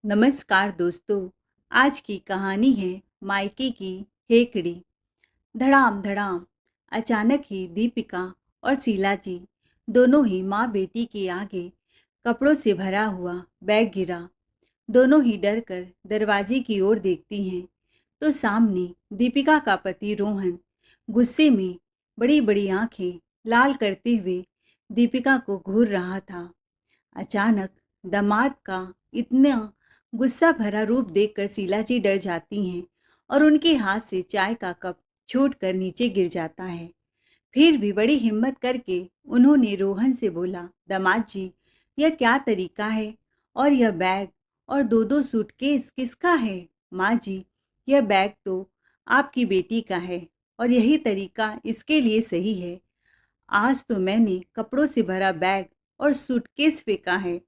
नमस्कार दोस्तों। आज की कहानी है मायके की हेकड़ी। धड़ाम धड़ाम अचानक ही दीपिका और शीला जी दोनों ही माँ बेटी के आगे कपड़ों से भरा हुआ बैग गिरा। दोनों ही डर कर दरवाजे की ओर देखती हैं तो सामने दीपिका का पति रोहन गुस्से में बड़ी बड़ी आंखें लाल करते हुए दीपिका को घूर रहा था। अचानक दामाद का इतना गुस्सा भरा रूप देखकर शीला जी डर जाती हैं और उनके हाथ से चाय का कप छूटकर नीचे गिर जाता है। फिर भी बड़ी हिम्मत करके उन्होंने रोहन से बोला, दामाद जी, यह क्या तरीका है? और यह बैग और दो दो सूटकेस किसका है? माँ जी, यह बैग तो आपकी बेटी का है और यही तरीका इसके लिए सही है। आज तो मैंने कपड़ों से भरा बैग और सूटकेस फेंका है।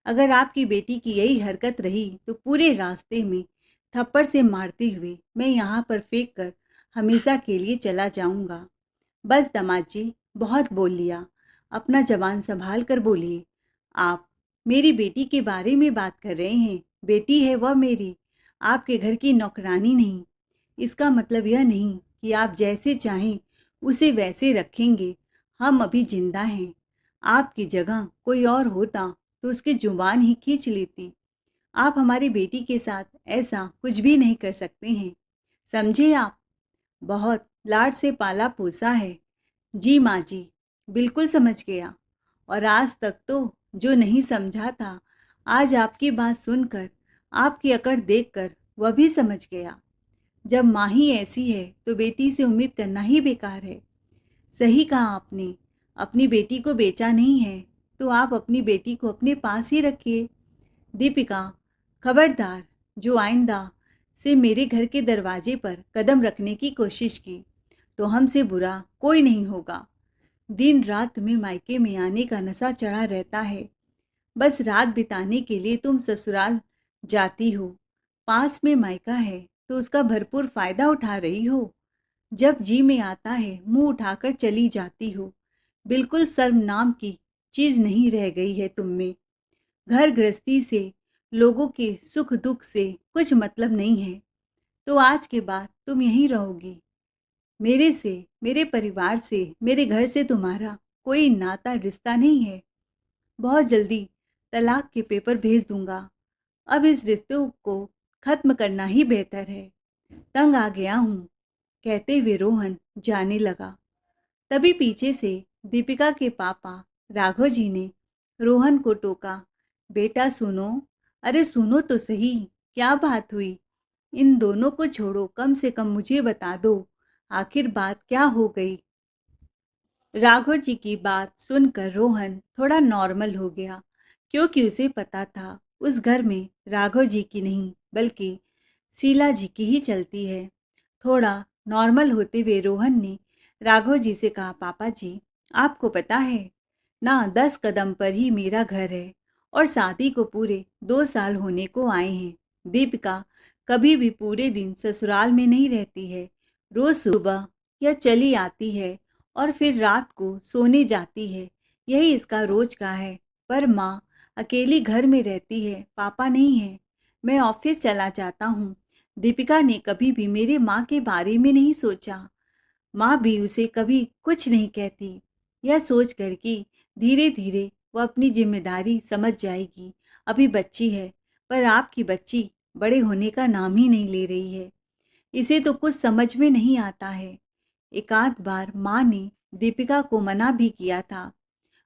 अगर आपकी बेटी की यही हरकत रही तो पूरे रास्ते में थप्पड़ से मारते हुए मैं यहाँ पर फेंक कर हमेशा के लिए चला जाऊँगा। बस दामाद जी, बहुत बोल लिया। अपना ज़बान संभाल कर बोलिए। आप मेरी बेटी के बारे में बात कर रहे हैं। बेटी है वह मेरी, आपके घर की नौकरानी नहीं। इसका मतलब यह नहीं कि आप जैसे चाहें उसे वैसे रखेंगे। हम अभी जिंदा हैं। आपकी जगह कोई और होता तो उसकी जुबान ही खींच लेती। आप हमारी बेटी के साथ ऐसा कुछ भी नहीं कर सकते हैं, समझे आप? बहुत लाड से पाला पोसा है। जी माँ जी, बिल्कुल समझ गया। और आज तक तो जो नहीं समझा था, आज आपकी बात सुनकर, आपकी अकड़ देखकर वह भी समझ गया। जब माँ ही ऐसी है तो बेटी से उम्मीद करना ही बेकार है। सही कहा आपने। अपनी बेटी को बेचा नहीं है तो आप अपनी बेटी को अपने पास ही रखिए। दीपिका, खबरदार, जो आइंदा से मेरे घर के दरवाजे पर कदम रखने की कोशिश की तो हमसे बुरा कोई नहीं होगा। दिन रात तुम्हें मायके में आने का नशा चढ़ा रहता है। बस रात बिताने के लिए तुम ससुराल जाती हो। पास में मायका है तो उसका भरपूर फायदा उठा रही हो। जब जी में आता है मुंह उठाकर चली जाती हो। बिल्कुल शर्म नाम की चीज नहीं रह गई है तुम में। घर गृहस्थी से, लोगों के सुख दुख से कुछ मतलब नहीं है तो आज के बाद तुम यहीं रहोगी। मेरे से, मेरे परिवार से, मेरे घर से तुम्हारा कोई नाता रिश्ता नहीं है। बहुत जल्दी तलाक के पेपर भेज दूंगा। अब इस रिश्ते को खत्म करना ही बेहतर है। तंग आ गया हूँ, कहते हुए रोहन जाने लगा। तभी पीछे से दीपिका के पापा राघव जी ने रोहन को टोका, बेटा सुनो, अरे सुनो तो सही, क्या बात हुई? इन दोनों को छोड़ो, कम से कम मुझे बता दो, आखिर बात क्या हो गई? राघव जी की बात सुनकर रोहन थोड़ा नॉर्मल हो गया, क्योंकि उसे पता था उस घर में राघव जी की नहीं बल्कि शीला जी की ही चलती है। थोड़ा नॉर्मल होते हुए रोहन ने राघव जी से कहा, पापा जी, आपको पता है ना, 10 कदम पर ही मेरा घर है और शादी को पूरे 2 साल होने को आए हैं। दीपिका कभी भी पूरे दिन ससुराल में नहीं रहती है। रोज सुबह यह चली आती है और फिर रात को सोने जाती है। यही इसका रोज का है। पर माँ अकेली घर में रहती है, पापा नहीं है। मैं ऑफिस चला जाता हूँ। दीपिका ने कभी भी मेरे माँ के बारे में नहीं सोचा। माँ भी उसे कभी कुछ नहीं कहती। यह सोच कर कि धीरे धीरे वह अपनी जिम्मेदारी समझ जाएगी। अभी बच्ची है, पर आपकी बच्ची बड़े होने का नाम ही नहीं ले रही है। इसे तो कुछ समझ में नहीं आता है। एकाध बार माँ ने दीपिका को मना भी किया था।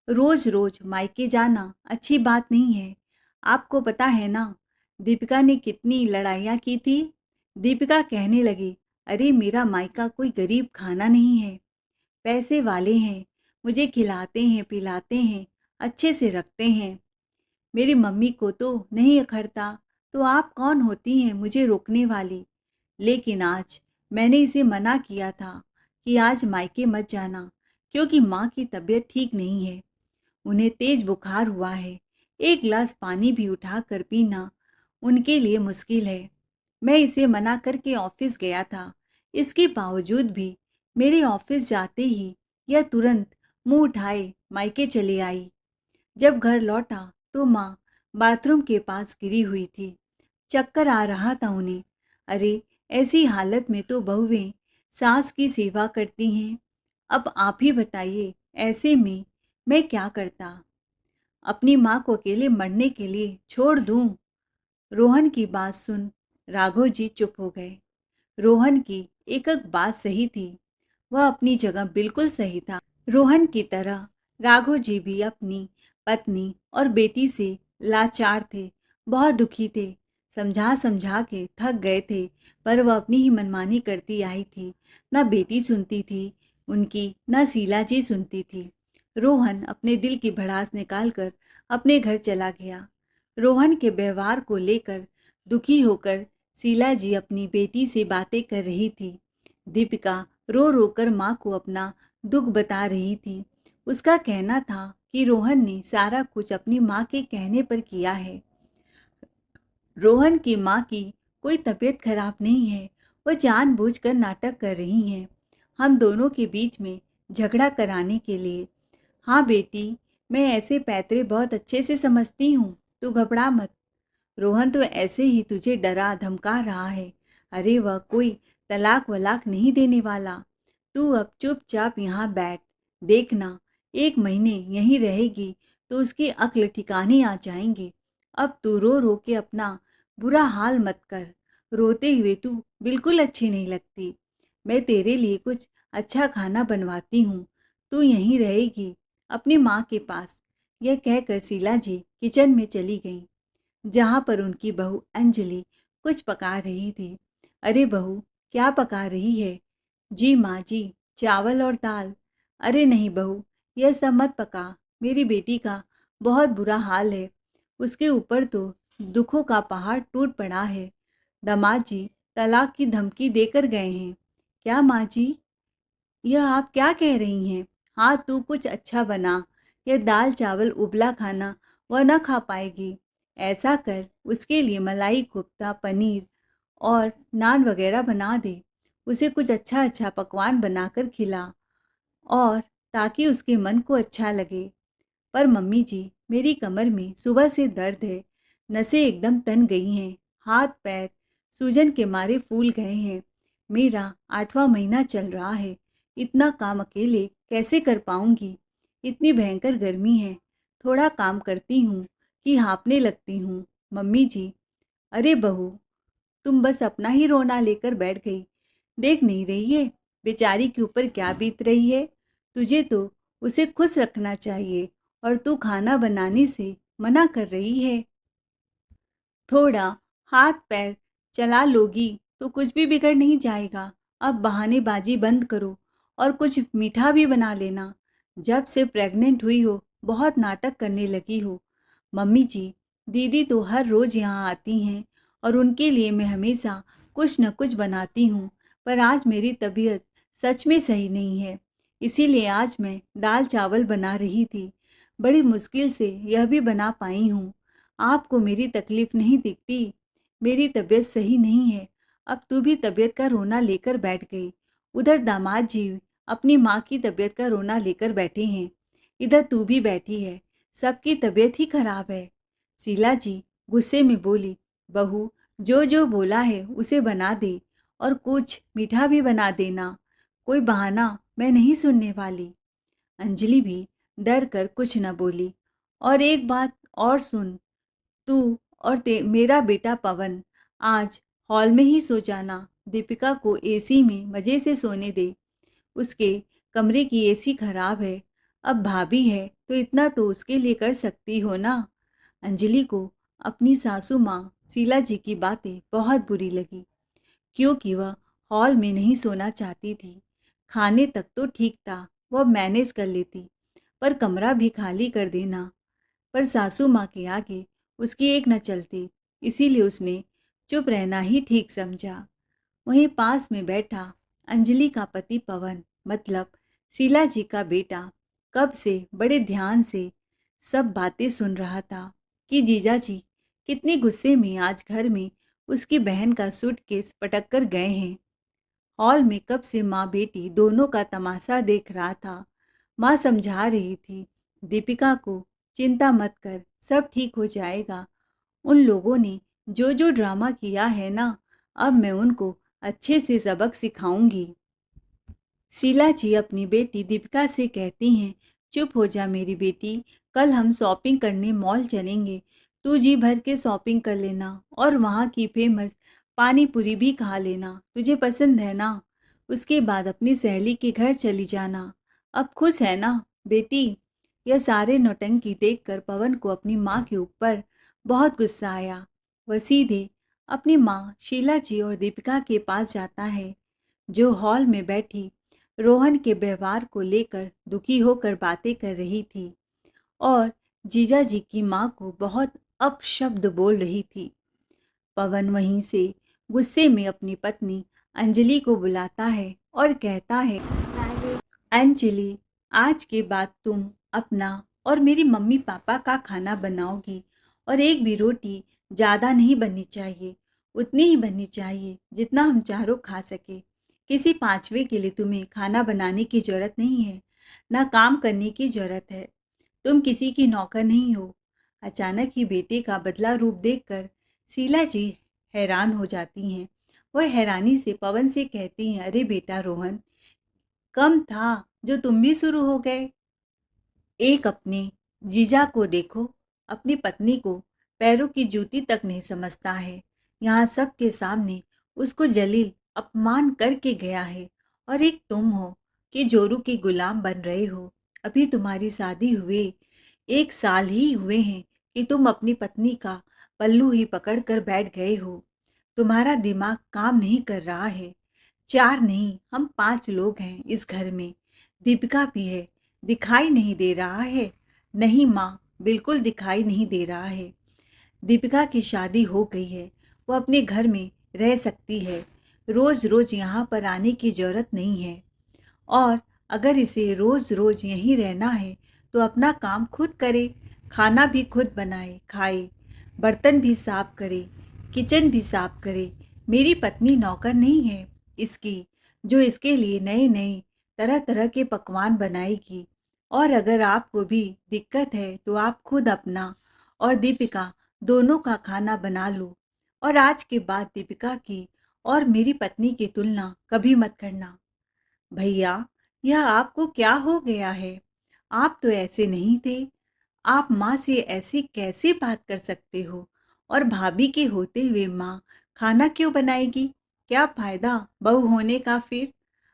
रोज रोज मायके जाना अच्छी बात नहीं है। आपको पता है ना, दीपिका ने कितनी लड़ाइयाँ की थी। दीपिका कहने लगी, अरे मेरा मायका कोई गरीब खाना नहीं है, पैसे वाले हैं, मुझे खिलाते हैं पिलाते हैं, अच्छे से रखते हैं। मेरी मम्मी को तो नहीं अखरता, तो आप कौन होती हैं मुझे रोकने वाली? लेकिन आज मैंने इसे मना किया था कि आज मायके मत जाना, क्योंकि माँ की तबीयत ठीक नहीं है। उन्हें तेज बुखार हुआ है। एक गिलास पानी भी उठा कर पीना उनके लिए मुश्किल है। मैं इसे मना करके ऑफिस गया था। इसके बावजूद भी मेरे ऑफिस जाते ही यह तुरंत मुंह उठाए मायके चली आई। जब घर लौटा तो माँ बाथरूम के पास गिरी हुई थी। चक्कर आ रहा था उन्हें। अरे, ऐसी हालत में तो बहुएं सास की सेवा करती हैं। अब आप ही बताइए, ऐसे में मैं क्या करता? अपनी माँ को अकेले मरने के लिए छोड़ दूं? रोहन की बात सुन राघव जी चुप हो गए। रोहन की एक एक बात सही थी। वह अपनी जगह बिल्कुल सही था। रोहन की तरह राघव जी भी अपनी पत्नी और बेटी से लाचार थे, बहुत दुखी थे। समझा समझा के थक गए थे, पर वह अपनी ही मनमानी करती आई थी। न बेटी सुनती थी उनकी, न शीला जी सुनती थी। रोहन अपने दिल की भड़ास निकालकर अपने घर चला गया। रोहन के व्यवहार को लेकर दुखी होकर शीला जी अपनी बेटी से बातें कर रही थी। दीपिका रो रो कर माँ को अपना दुख बता रही थी। उसका कहना था कि रोहन ने सारा कुछ अपनी माँ के कहने पर किया है। रोहन की माँ की कोई तबीयत खराब नहीं है, वह जानबूझकर नाटक कर रही हैं, हम दोनों के बीच में झगड़ा कराने के लिए। हाँ बेटी, मैं ऐसे पैतरे बहुत अच्छे से समझती हूँ, तू घबरा मत। रोहन तो ऐसे ही तुझे डरा धमका रहा है। अरे वह कोई तलाक वलाक नहीं देने वाला। तू अब चुपचाप यहाँ बैठ। देखना, 1 महीने यहीं रहेगी तो उसकी अक्ल ठिकाने आ जाएंगे। अब तू रो रो के अपना बुरा हाल मत कर। रोते हुए तू बिल्कुल अच्छी नहीं लगती। मैं तेरे लिए कुछ अच्छा खाना बनवाती हूँ, तू यहीं रहेगी अपनी माँ के पास। यह कहकर शीला जी किचन में चली गईं, जहाँ पर उनकी बहू अंजलि कुछ पका रही थी। अरे बहू, क्या पका रही है? जी माँ जी, चावल और दाल। अरे नहीं बहू, यह सब मत पका। मेरी बेटी का बहुत बुरा हाल है। उसके ऊपर तो दुखों का पहाड़ टूट पड़ा है। दामाद जी तलाक की धमकी देकर गए हैं। क्या माँ जी, यह आप क्या कह रही हैं? हाँ, तू कुछ अच्छा बना। यह दाल चावल उबला खाना वह न खा पाएगी। ऐसा कर, उसके लिए मलाई कोफ्ता, पनीर और नान वगैरह बना दे। उसे कुछ अच्छा अच्छा पकवान बनाकर खिला, और ताकि उसके मन को अच्छा लगे। पर मम्मी जी, मेरी कमर में सुबह से दर्द है, नसें एकदम तन गई हैं, हाथ पैर सूजन के मारे फूल गए हैं। मेरा 8वां महीना चल रहा है। इतना काम अकेले कैसे कर पाऊंगी? इतनी भयंकर गर्मी है। थोड़ा काम करती हूँ कि हाँफने लगती हूँ। मम्मी जी, अरे बहू, तुम बस अपना ही रोना लेकर बैठ गई। देख नहीं रही है बेचारी के ऊपर क्या बीत रही है? तुझे तो उसे खुश रखना चाहिए, और तू खाना बनाने से मना कर रही है। थोड़ा हाथ पैर चला लोगी तो कुछ भी बिगड़ नहीं जाएगा। अब बहानेबाजी बंद करो और कुछ मीठा भी बना लेना। जब से प्रेग्नेंट हुई हो बहुत नाटक करने लगी हो। मम्मी जी, दीदी तो हर रोज़ यहाँ आती हैं और उनके लिए मैं हमेशा कुछ न कुछ बनाती हूँ, पर आज मेरी तबीयत सच में सही नहीं है, इसीलिए आज मैं दाल चावल बना रही थी। बड़ी मुश्किल से यह भी बना पाई हूँ। आपको मेरी तकलीफ नहीं दिखती? मेरी तबीयत सही नहीं है। अब तू भी तबीयत का रोना लेकर बैठ गई। उधर दामाद जी अपनी माँ की तबीयत का रोना लेकर बैठे हैं, इधर तू भी बैठी है। सबकी तबीयत ही खराब है। शीला जी गुस्से में बोली, बहू, जो जो बोला है उसे बना दे, और कुछ मीठा भी बना देना। कोई बहाना मैं नहीं सुनने वाली। अंजलि भी डर कर कुछ न बोली। और एक बात और सुन, तू और मेरा बेटा पवन आज हॉल में ही सो जाना। दीपिका को एसी में मज़े से सोने दे। उसके कमरे की एसी खराब है। अब भाभी है तो इतना तो उसके लिए कर सकती हो ना। अंजलि को अपनी सासू माँ शीला जी की बातें बहुत बुरी लगी, क्योंकि वह हॉल में नहीं सोना चाहती थी। खाने तक तो ठीक था, वह मैनेज कर लेती, पर कमरा भी खाली कर देना। पर सासू माँ के आगे उसकी एक न चलती, इसीलिए उसने चुप रहना ही ठीक समझा। वहीं पास में बैठा अंजलि का पति पवन, मतलब शीला जी का बेटा, कब से बड़े ध्यान से सब बातें सुन रहा था कि जीजा जी कितने गुस्से में आज घर में उसकी बहन का सूटकेस पटक कर गए हैं। हॉल में कब से माँ बेटी दोनों का तमाशा देख रहा था। माँ समझा रही थी दीपिका को, चिंता मत कर, सब ठीक हो जाएगा। उन लोगों ने जो जो ड्रामा किया है ना, अब मैं उनको अच्छे से सबक सिखाऊंगी। शीला जी अपनी बेटी दीपिका से कहती हैं, चुप हो जा मेरी बेटी, कल हम शॉपिंग करने मॉल चलेंगे। तू जी भर के शॉपिंग कर लेना और वहाँ की फेमस पानी पूरी भी खा लेना, तुझे पसंद है ना। उसके बाद अपनी सहेली के घर चली जाना। अब खुश है ना बेटी। यह सारे नौटंकी देखकर पवन को अपनी माँ के ऊपर बहुत गुस्सा आया। वह सीधे अपनी माँ शीला जी और दीपिका के पास जाता है, जो हॉल में बैठी रोहन के व्यवहार को लेकर दुखी होकर बातें कर रही थी और जीजा जी की माँ को बहुत अपशब्द बोल रही थी। पवन वहीं से गुस्से में अपनी पत्नी अंजलि को बुलाता है और कहता है, अंजलि, आज के बाद तुम अपना और मेरी मम्मी पापा का खाना बनाओगी और एक भी रोटी ज़्यादा नहीं बननी चाहिए, उतनी ही बननी चाहिए जितना हम चारों खा सके। किसी पांचवे के लिए तुम्हें खाना बनाने की ज़रूरत नहीं है, ना काम करने की ज़रूरत है। तुम किसी की नौकर नहीं हो। अचानक ही बेटे का बदला रूप देखकर शीला जी हैरान हो जाती हैं। वह हैरानी से पवन से कहती हैं, अरे बेटा रोहन, कम था जो तुम भी शुरू हो गए। एक अपने जीजा को देखो, अपनी पत्नी को पैरों की जूती तक नहीं समझता है। यहाँ सबके सामने उसको जलील अपमान करके गया है और एक तुम हो कि जोरू के गुलाम बन रहे हो। अभी तुम्हारी शादी हुए 1 साल ही हुए हैं कि तुम अपनी पत्नी का पल्लू ही पकड़ कर बैठ गए हो। तुम्हारा दिमाग काम नहीं कर रहा है। 4 नहीं, हम 5 लोग हैं इस घर में। दीपिका भी है। दिखाई नहीं दे रहा है? नहीं माँ, बिल्कुल दिखाई नहीं दे रहा है। दीपिका की शादी हो गई है, वो अपने घर में रह सकती है। रोज़ रोज़ यहाँ पर आने की ज़रूरत नहीं है। और अगर इसे रोज़ रोज़ यहीं रहना है तो अपना काम खुद करे, खाना भी खुद बनाए खाए, बर्तन भी साफ करे, किचन भी साफ करे। मेरी पत्नी नौकर नहीं है इसकी, जो इसके लिए नए नए तरह तरह के पकवान बनाएगी। और अगर आपको भी दिक्कत है तो आप खुद अपना और दीपिका दोनों का खाना बना लो। और आज के बाद दीपिका की और मेरी पत्नी की तुलना कभी मत करना। भैया, यह आपको क्या हो गया है? आप तो ऐसे नहीं थे। आप माँ से ऐसी कैसे बात कर सकते हो? और भाभी के होते हुए माँ खाना क्यों बनाएगी? क्या फ़ायदा बहू होने का फिर?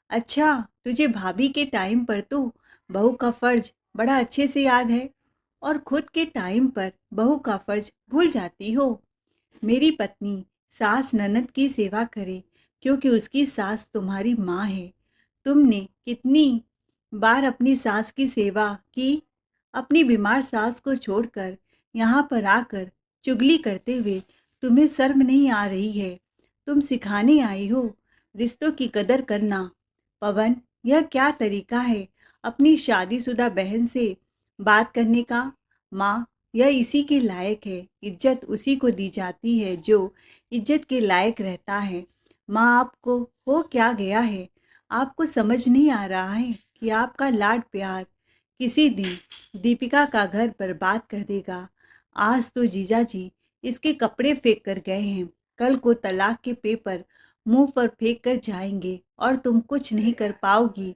अच्छा, तुझे भाभी के टाइम पर तो बहू का फ़र्ज बड़ा अच्छे से याद है और खुद के टाइम पर बहू का फ़र्ज भूल जाती हो। मेरी पत्नी सास ननद की सेवा करे क्योंकि उसकी सास तुम्हारी माँ है। तुमने कितनी बार अपनी सास की सेवा की? अपनी बीमार सास को छोड़कर यहाँ पर आकर चुगली करते हुए तुम्हें शर्म नहीं आ रही है? तुम सिखाने आई हो रिश्तों की कदर करना। पवन, यह क्या तरीका है अपनी शादीशुदा बहन से बात करने का? माँ, यह इसी के लायक है। इज्जत उसी को दी जाती है जो इज्जत के लायक रहता है। माँ, आपको हो क्या गया है? आपको समझ नहीं आ रहा है कि आपका लाड प्यार किसी दिन दीपिका का घर बर्बाद कर देगा। आज तो जीजा जी इसके कपड़े फेंक कर गए हैं, कल को तलाक के पेपर मुंह पर फेंक कर जाएंगे और तुम कुछ नहीं कर पाओगी।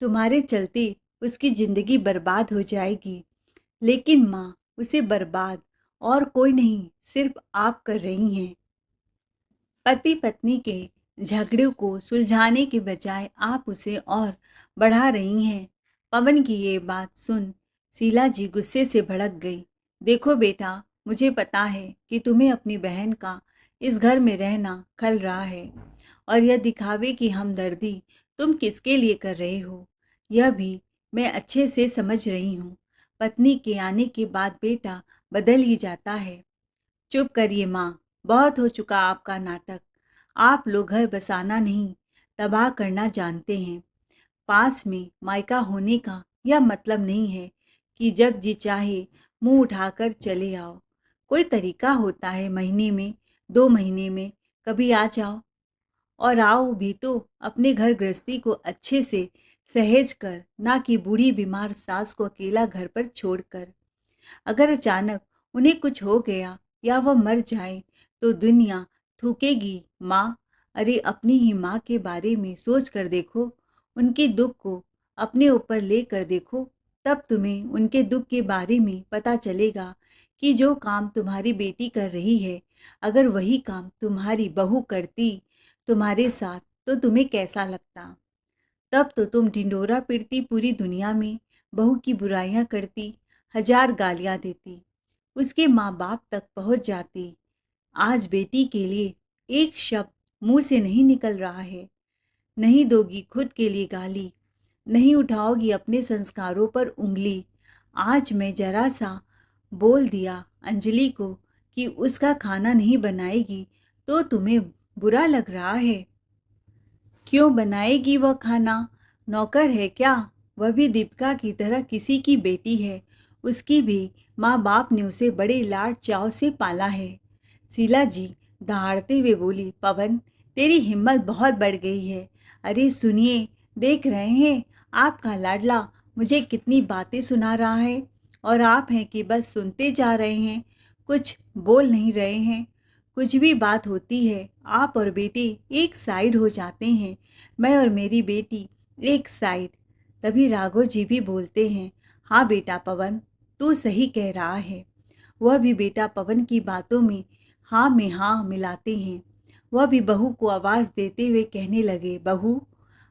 तुम्हारे चलते उसकी ज़िंदगी बर्बाद हो जाएगी। लेकिन माँ, उसे बर्बाद और कोई नहीं, सिर्फ आप कर रही हैं। पति पत्नी के झगड़े को सुलझाने के बजाय आप उसे और बढ़ा रही हैं। पवन की ये बात सुन शीला जी गुस्से से भड़क गई। देखो बेटा, मुझे पता है कि तुम्हें अपनी बहन का इस घर में रहना खल रहा है और यह दिखावे की हमदर्दी तुम किसके लिए कर रहे हो, यह भी मैं अच्छे से समझ रही हूँ। पत्नी के आने के बाद बेटा बदल ही जाता है। चुप करिए माँ, बहुत हो चुका आपका नाटक। आप लोग घर बसाना नहीं, तबाह करना जानते हैं। पास में मायका होने का यह मतलब नहीं है कि जब जी चाहे मुंह उठाकर चले आओ। कोई तरीका होता है, महीने में 2 महीने में कभी आ जाओ। और आओ भी तो अपने घर गृहस्थी को अच्छे से सहेज कर, ना कि बूढ़ी बीमार सास को अकेला घर पर छोड़कर। अगर अचानक उन्हें कुछ हो गया या वह मर जाए तो दुनिया थूकेगी माँ। अरे अपनी ही माँ के बारे में सोच कर देखो, उनके दुख को अपने ऊपर ले कर देखो, तब तुम्हें उनके दुख के बारे में पता चलेगा कि जो काम तुम्हारी बेटी कर रही है, अगर वही काम तुम्हारी बहू करती तुम्हारे साथ, तो तुम्हें कैसा लगता। तब तो तुम ढिंढोरा पीटती पूरी दुनिया में, बहू की बुराइयां करती, हजार गालियां देती, उसके माँ बाप तक पहुंच जाती। आज बेटी के लिए एक शब्द मुंह से नहीं निकल रहा है। नहीं दोगी खुद के लिए गाली, नहीं उठाओगी अपने संस्कारों पर उंगली। आज मैं जरा सा बोल दिया अंजलि को कि उसका खाना नहीं बनाएगी, तो तुम्हें बुरा लग रहा है। क्यों बनाएगी वह खाना? नौकर है क्या? वह भी दीपिका की तरह किसी की बेटी है। उसकी भी माँ बाप ने उसे बड़े लाड चाव से पाला है। शीला जी दहाड़ते हुए बोली, पवन तेरी हिम्मत बहुत बढ़ गई है। अरे सुनिए, देख रहे हैं आपका लाडला मुझे कितनी बातें सुना रहा है, और आप हैं कि बस सुनते जा रहे हैं, कुछ बोल नहीं रहे हैं। कुछ भी बात होती है आप और बेटी एक साइड हो जाते हैं, मैं और मेरी बेटी एक साइड। तभी राघव जी भी बोलते हैं, हाँ बेटा पवन, तू सही कह रहा है। वह भी बेटा पवन की बातों में हाँ मिलाते हैं। वह भी बहू को आवाज़ देते हुए कहने लगे, बहू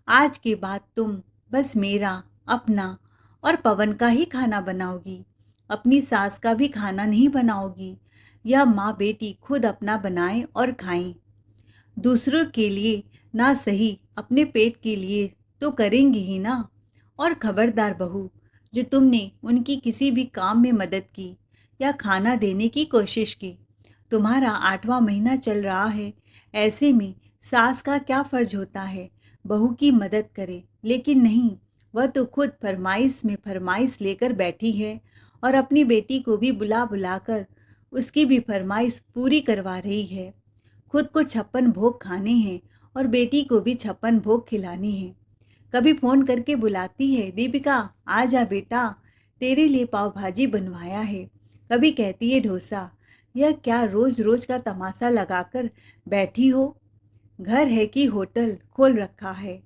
आज के बाद तुम बस मेरा, अपना और पवन का ही खाना बनाओगी, अपनी सास का भी खाना नहीं बनाओगी। यह माँ बेटी खुद अपना बनाएं और खाएं, दूसरों के लिए ना सही अपने पेट के लिए तो करेंगी ही ना। और खबरदार बहू, जो तुमने उनकी किसी भी काम में मदद की या खाना देने की कोशिश की, तुम्हारा 8वां महीना चल रहा है, ऐसे में सास का क्या फ़र्ज होता है बहू की मदद करे। लेकिन नहीं, वह तो खुद फरमाइश में फरमाइश लेकर बैठी है और अपनी बेटी को भी बुला बुला कर उसकी भी फरमाइश पूरी करवा रही है। खुद को 56 भोग खाने हैं और बेटी को भी 56 भोग खिलाने हैं। कभी फ़ोन करके बुलाती है, दीपिका आ जा बेटा, तेरे लिए पाव भाजी बनवाया है। कभी कहती है डोसा। यह क्या रोज़ रोज़ का तमाशा लगाकर बैठी हो? घर है कि होटल खोल रखा है?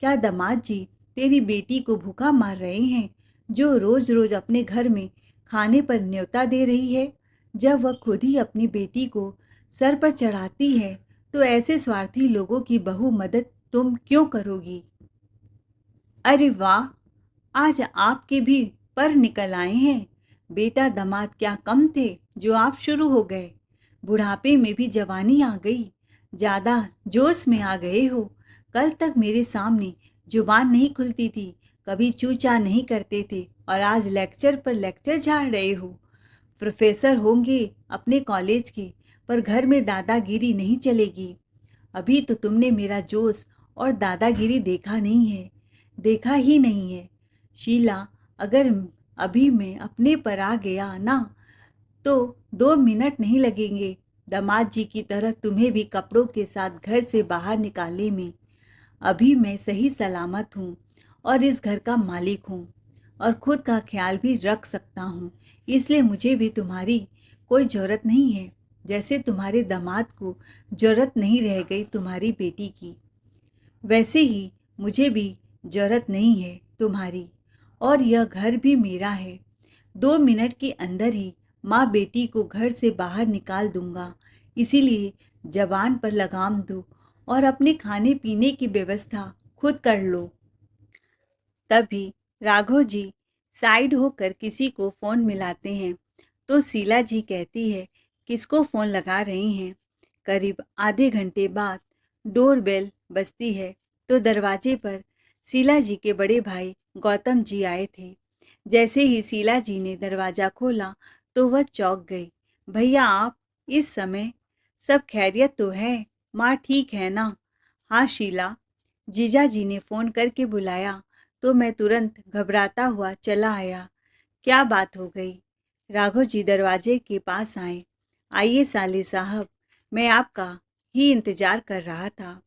क्या दामाद जी तेरी बेटी को भूखा मार रहे हैं, जो रोज़ रोज़ अपने घर में खाने पर न्योता दे रही है? जब वह खुद ही अपनी बेटी को सर पर चढ़ाती है, तो ऐसे स्वार्थी लोगों की बहु मदद तुम क्यों करोगी? अरे वाह, आज आपके भी पर निकल आए हैं। बेटा दामाद क्या कम थे जो आप शुरू हो गए। बुढ़ापे में भी जवानी आ गई, ज़्यादा जोश में आ गए हो। कल तक मेरे सामने जुबान नहीं खुलती थी, कभी चूचा नहीं करते थे, और आज लेक्चर पर लेक्चर झाड़ रहे हो। प्रोफेसर होंगे अपने कॉलेज के, पर घर में दादागिरी नहीं चलेगी। अभी तो तुमने मेरा जोश और दादागिरी देखा नहीं है, देखा ही नहीं है। शीला, अगर अभी मैं अपने पर आ गया ना, तो 2 मिनट नहीं लगेंगे दामाद जी की तरह तुम्हें भी कपड़ों के साथ घर से बाहर निकालने में। अभी मैं सही सलामत हूँ और इस घर का मालिक हूँ और खुद का ख्याल भी रख सकता हूँ, इसलिए मुझे भी तुम्हारी कोई ज़रूरत नहीं है, जैसे तुम्हारे दामाद को ज़रूरत नहीं रह गई तुम्हारी बेटी की, वैसे ही मुझे भी ज़रूरत नहीं है तुम्हारी। और यह घर भी मेरा है। 2 मिनट के अंदर ही माँ बेटी को घर से बाहर निकाल दूंगा, इसीलिए जबान पर लगाम दो और अपने खाने पीने की व्यवस्था खुद कर लो। तभी राघव जी साइड होकर किसी को फ़ोन मिलाते हैं, तो शीला जी कहती है, किसको फ़ोन लगा रही हैं? करीब आधे घंटे बाद डोर बेल बजती है, तो दरवाजे पर शीला जी के बड़े भाई गौतम जी आए थे। जैसे ही शीला जी ने दरवाज़ा खोला, तो वह चौंक गई। भैया आप इस समय? सब खैरियत तो है? माँ ठीक है ना? हाँ शीला, जीजा जी ने फ़ोन करके बुलाया, तो मैं तुरंत घबराता हुआ चला आया। क्या बात हो गई? राघव जी दरवाजे के पास आए। आइए साले साहब, मैं आपका ही इंतज़ार कर रहा था।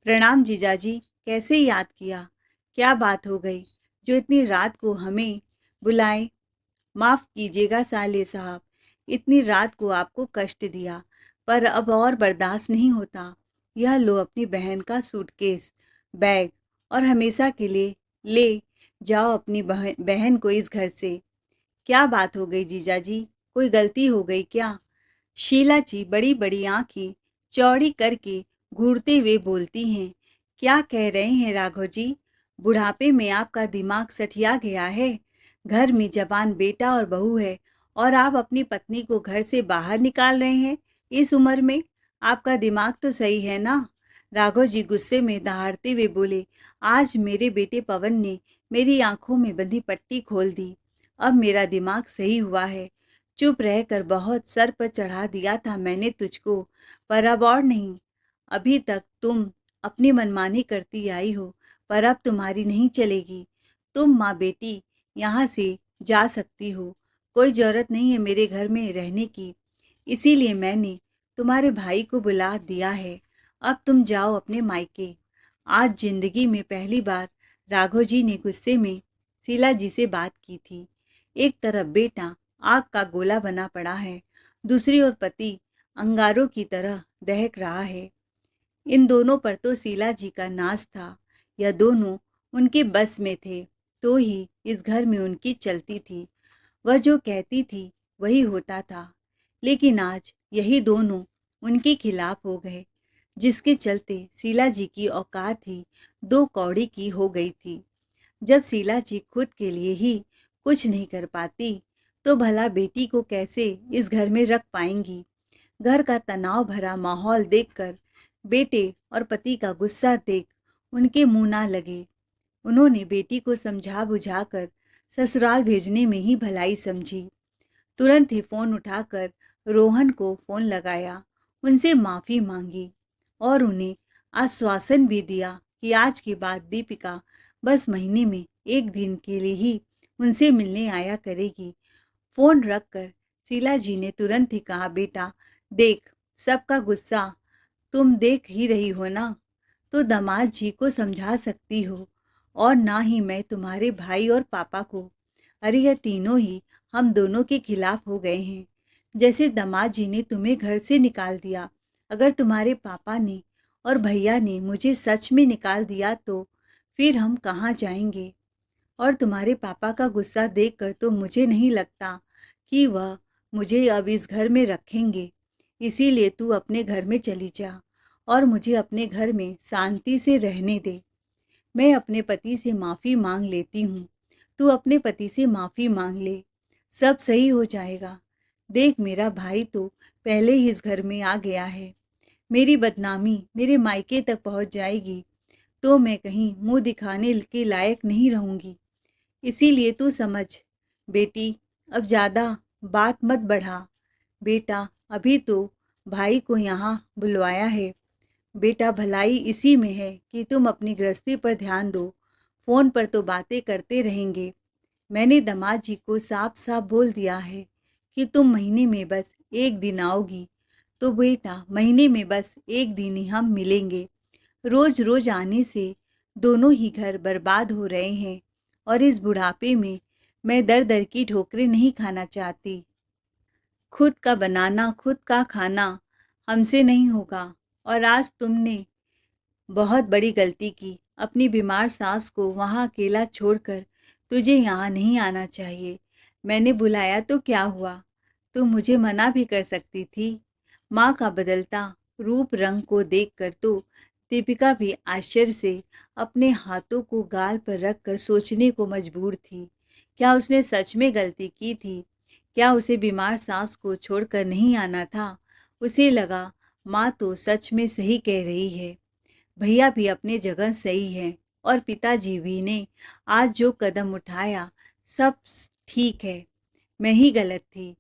प्रणाम जीजाजी, कैसे याद किया? क्या बात हो गई जो इतनी रात को हमें बुलाए? माफ़ कीजिएगा साले साहब, इतनी रात को आपको कष्ट दिया। पर अब और बर्दाश्त नहीं होता। यह लो अपनी बहन का सूटकेस, बैग और हमेशा के लिए ले जाओ अपनी बहन को इस घर से। क्या बात हो गई जीजाजी? कोई गलती हो गई क्या? शीला जी बड़ी बड़ी आंखें चौड़ी करके घूरते हुए बोलती हैं। क्या कह रहे हैं राघव जी? बुढ़ापे में आपका दिमाग सठिया गया है। घर में जवान बेटा और बहू है और आप अपनी पत्नी को घर से बाहर निकाल रहे हैं इस उम्र में? आपका दिमाग तो सही है ना? राघव जी गुस्से में दहाड़ते हुए बोले। आज मेरे बेटे पवन ने मेरी आंखों में बंधी पट्टी खोल दी। अब मेरा दिमाग सही हुआ है। चुप रहकर बहुत सर पर चढ़ा दिया था मैंने तुझको, पर अब और नहीं। अभी तक तुम अपनी मनमानी करती आई हो, पर अब तुम्हारी नहीं चलेगी। तुम माँ बेटी यहाँ से जा सकती हो। कोई जरूरत नहीं है मेरे घर में रहने की। इसीलिए मैंने तुम्हारे भाई को बुला दिया है। अब तुम जाओ अपने मायके। आज जिंदगी में पहली बार राघव जी ने गुस्से में शीला जी से बात की थी। एक तरफ बेटा आग का गोला बना पड़ा है, दूसरी ओर पति अंगारों की तरह दहक रहा है। इन दोनों पर तो शीला जी का नाज था। यह दोनों उनके बस में थे तो ही इस घर में उनकी चलती थी। वह जो कहती थी वही होता था। लेकिन आज यही दोनों उनके खिलाफ हो गए, जिसके चलते शीला जी की औकात ही दो कौड़ी की हो गई थी। जब शीला जी खुद के लिए ही कुछ नहीं कर पाती तो भला बेटी को कैसे इस घर में रख पाएंगी? घर का तनाव भरा माहौल देखकर, बेटे और पति का गुस्सा देख उनके मुंह ना लगे। उन्होंने बेटी को समझा बुझाकर ससुराल भेजने में ही भलाई समझी। तुरंत ही फोन उठाकर रोहन को फोन लगाया, उनसे माफ़ी मांगी और उन्हें आश्वासन भी दिया कि आज के बाद दीपिका बस महीने में एक दिन के लिए ही उनसे मिलने आया करेगी। फोन रखकर शीला जी ने तुरंत ही कहा, बेटा देख, सबका गुस्सा तुम देख ही रही हो ना, तो दामाद जी को समझा सकती हो, और ना ही मैं तुम्हारे भाई और पापा को। अरे यह तीनों ही हम दोनों के खिलाफ हो गए हैं। जैसे दामाद जी ने तुम्हें घर से निकाल दिया, अगर तुम्हारे पापा ने और भैया ने मुझे सच में निकाल दिया तो फिर हम कहाँ जाएंगे? और तुम्हारे पापा का गुस्सा देखकर तो मुझे नहीं लगता कि वह मुझे अब इस घर में रखेंगे। इसीलिए तू अपने घर में चली जा और मुझे अपने घर में शांति से रहने दे। मैं अपने पति से माफ़ी मांग लेती हूँ, तू अपने पति से माफ़ी मांग ले, सब सही हो जाएगा। देख मेरा भाई तो पहले ही इस घर में आ गया है। मेरी बदनामी मेरे मायके तक पहुँच जाएगी तो मैं कहीं मुंह दिखाने के लायक नहीं रहूँगी। इसीलिए तू समझ बेटी, अब ज़्यादा बात मत बढ़ा। बेटा अभी तो भाई को यहाँ बुलवाया है। बेटा भलाई इसी में है कि तुम अपनी गृहस्थी पर ध्यान दो। फ़ोन पर तो बातें करते रहेंगे। मैंने दामाद जी को साफ साफ बोल दिया है कि तुम महीने में बस एक दिन आओगी, तो बेटा महीने में बस एक दिन ही हम मिलेंगे। रोज रोज आने से दोनों ही घर बर्बाद हो रहे हैं और इस बुढ़ापे में मैं दर दर की ठोकरें नहीं खाना चाहती। खुद का बनाना खुद का खाना हमसे नहीं होगा। और आज तुमने बहुत बड़ी गलती की। अपनी बीमार सास को वहाँ अकेला छोड़कर तुझे यहाँ नहीं आना चाहिए। मैंने बुलाया तो क्या हुआ? तुम मुझे मना भी कर सकती थी। माँ का बदलता रूप रंग को देखकर तो दीपिका भी आश्चर्य से अपने हाथों को गाल पर रखकर सोचने को मजबूर थी। क्या उसने सच में गलती की थी? क्या उसे बीमार सास को छोड़कर नहीं आना था? उसे लगा माँ तो सच में सही कह रही है। भैया भी अपनी जगह सही है और पिताजी भी ने आज जो कदम उठाया सब ठीक है। मैं ही गलत थी।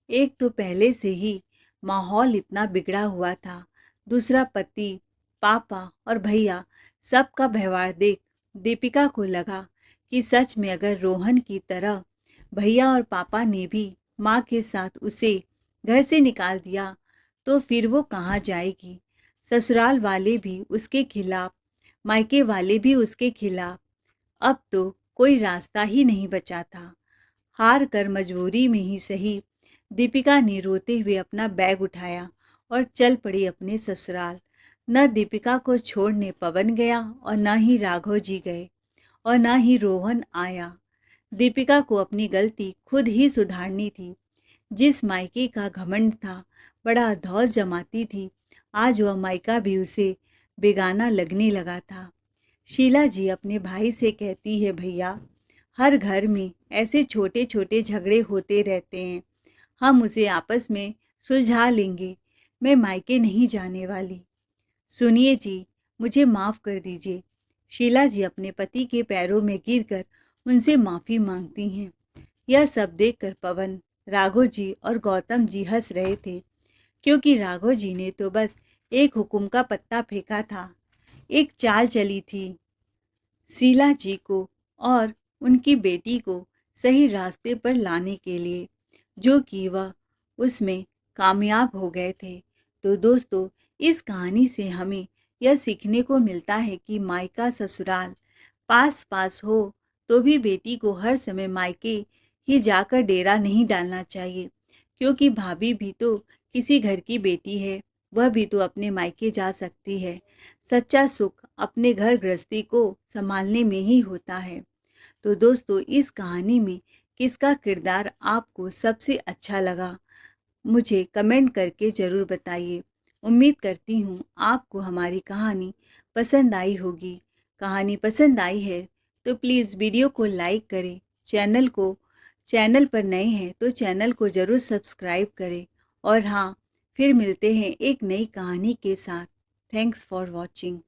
एक तो पहले से ही माहौल इतना बिगड़ा हुआ था, दूसरा पति, पापा और भैया सबका व्यवहार देख दीपिका को लगा कि सच में अगर रोहन की तरह भैया और पापा ने भी माँ के साथ उसे घर से निकाल दिया तो फिर वो कहाँ जाएगी? ससुराल वाले भी उसके खिलाफ, मायके वाले भी उसके खिलाफ। अब तो कोई रास्ता ही नहीं बचा था। हार कर मजबूरी में ही सही, दीपिका ने रोते हुए अपना बैग उठाया और चल पड़ी अपने ससुराल। न दीपिका को छोड़ने पवन गया और न ही राघव जी गए और न ही रोहन आया। दीपिका को अपनी गलती खुद ही सुधारनी थी। जिस मायके का घमंड था, बड़ा धौस जमाती थी, आज वह मायका भी उसे बेगाना लगने लगा था। शीला जी अपने भाई से कहती है, भैया हर घर में ऐसे छोटे छोटे झगड़े होते रहते हैं, हम उसे आपस में सुलझा लेंगे, मैं मायके नहीं जाने वाली। सुनिए जी, मुझे माफ़ कर दीजिए। शीला जी अपने पति के पैरों में गिरकर उनसे माफ़ी मांगती हैं। यह सब देखकर पवन, राघव जी और गौतम जी हंस रहे थे, क्योंकि राघव जी ने तो बस एक हुक्म का पत्ता फेंका था, एक चाल चली थी शीला जी को और उनकी बेटी को सही रास्ते पर लाने के लिए, जो कि वह उसमें कामयाब हो गए थे। तो दोस्तों, इस कहानी से हमें यह सीखने को मिलता है कि मायका ससुराल पास पास हो तो भी बेटी को हर समय मायके ही जाकर डेरा नहीं डालना चाहिए, क्योंकि भाभी भी तो किसी घर की बेटी है, वह भी तो अपने मायके जा सकती है। सच्चा सुख अपने घर गृहस्थी को संभालने में ही होता है। तो दोस्तों, इस कहानी में किसका किरदार आपको सबसे अच्छा लगा, मुझे कमेंट करके ज़रूर बताइए। उम्मीद करती हूँ आपको हमारी कहानी पसंद आई होगी। कहानी पसंद आई है तो प्लीज़ वीडियो को लाइक करें, चैनल पर नए हैं तो चैनल को ज़रूर सब्सक्राइब करें। और हाँ, फिर मिलते हैं एक नई कहानी के साथ। Thanks for watching.